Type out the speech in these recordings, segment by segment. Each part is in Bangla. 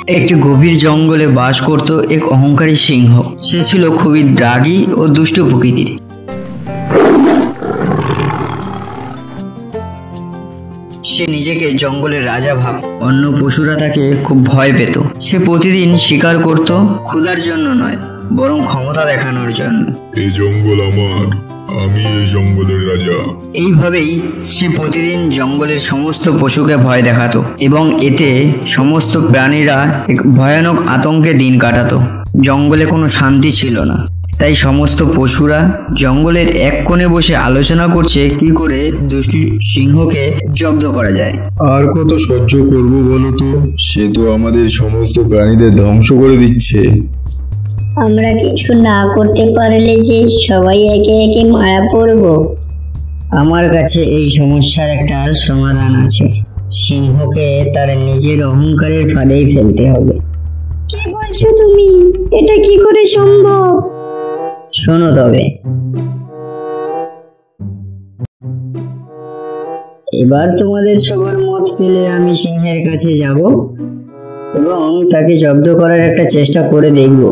একটি গভীর জঙ্গলে বাস করত এক অহংকারী সিংহ। সে ছিল খুবই রাগী ও দুষ্ট প্রকৃতির। সে নিজেকে জঙ্গলের রাজা ভাব। অন্য পশুরা তাকে খুব ভয় পেত। সে প্রতিদিন শিকার করত, ক্ষুধার জন্য নয় বরং ক্ষমতা দেখানোর জন্য। এই জঙ্গল আমার, আমি এই জঙ্গলের রাজা। এইভাবেই সে প্রতিদিন জঙ্গলের সমস্ত পশুকে ভয় দেখাতো এবং এতে সমস্ত প্রাণীরা এক ভয়ানক আতঙ্কে দিন কাটাতো। জঙ্গলে কোনো শান্তি ছিল না, তাই সমস্ত পশুরা জঙ্গলের এক কোণে বসে আলোচনা করছে কি করে দুষ্টু সিংহকে জব্দ করা যায়। আর কত সহ্য করব বলো তো? সে তো আমাদের সমস্ত প্রাণীদের ধ্বংস করে দিচ্ছে। আমরা কিছু না করতে পারলে যে সবাই একে একে মারা পড়ব। আমার কাছে এই সমস্যার একটা সমাধান আছে। সিংহকে তার নিজের অহংকারের ফাঁদেই ফেলতে হবে। কি বলছো তুমি? এটা কি করে সম্ভব? শোনো তবে। এবার তোমাদের সবার মত পেলে আমি সিংহের কাছে যাব এবং তাকে জব্দ করার একটা চেষ্টা করে দেখব।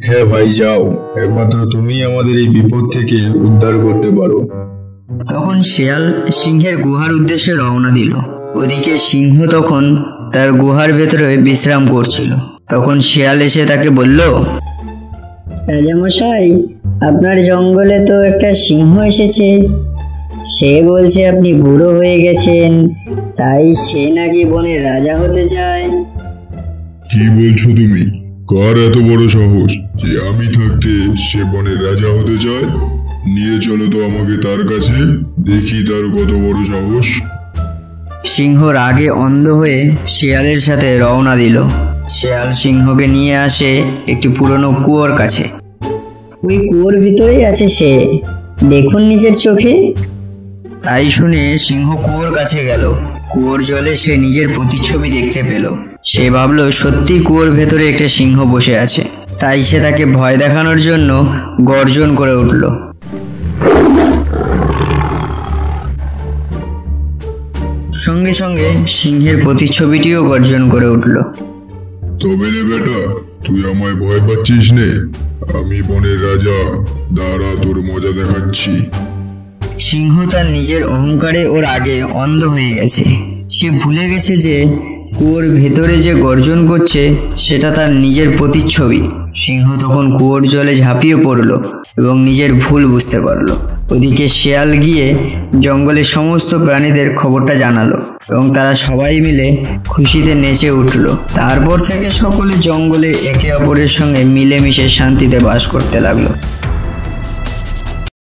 হ্যাঁ ভাই, যাও। একমাত্র তুমি আমাদের এই বিপদ থেকে উদ্ধার করতে পারো। তখন শিয়াল সিংহের গুহার উদ্দেশ্যে রওনা দিল। ওদিকে সিংহ তখন তার গুহার ভেতরে বিশ্রাম করছিল। তখন শিয়াল এসে তাকে বলল, রাজামশাই, আপনার জঙ্গলে তো একটা সিংহ এসেছে। সে বলছে আপনি বুড়ো হয়ে গেছেন, তাই সে নাকি বনের রাজা হতে চায়। কি বলছো তুমি? কার এত বড় সাহস যে আমি থাকতে সে বনের রাজা হতে চায়? নিয়ে চলো তো আমাকে তার কাছে, দেখি তার কত বড় সাহস। সিংহ রাগে অন্ধ হয়ে শিয়ালের সাথে রওনা দিল। শিয়াল সিংহকে নিয়ে আসে একটি পুরনো কুয়োর কাছে। ওই কুয়োর ভিতরেই আছে সে, দেখুন নিজের চোখে। তাই শুনে সিংহ কুয়োর কাছে গেল। কুয়োর জলে সে নিজের প্রতিচ্ছবি দেখতে পেল। সে ভাবলো সত্যি কুয়োর ভেতরে একটা সিংহ বসে আছে। তাই সে তাকে ভয় দেখানোর জন্য গর্জন করে উঠল। সঙ্গে সঙ্গে সিংহের প্রতিচ্ছবিটিও গর্জন করে উঠল। তবে রে বেটা, তুই আমায় ভয় পাচ্ছিস নে? আমি বনের রাজা, দাঁড়া তোর মজা দেখাচ্ছি। সিংহ তার নিজের অহংকারে ওর আগে অন্ধ হয়ে গেছে। সে ভুলে গেছে যে কুয়োর ভেতরে যে গর্জন করছে সেটা তার নিজের প্রতিচ্ছবি। সিংহ তখন কুয়োর জলে ঝাঁপিয়ে পড়ল এবং নিজের ভুল বুঝতে পারল। ওদিকে শিয়াল গিয়ে জঙ্গলের সমস্ত প্রাণীদের খবরটা জানালো এবং তারা সবাই মিলে খুশিতে নেচে উঠল। তারপর থেকে সকলে জঙ্গলে একে অপরের সঙ্গে মিলেমিশে শান্তিতে বাস করতে লাগলো।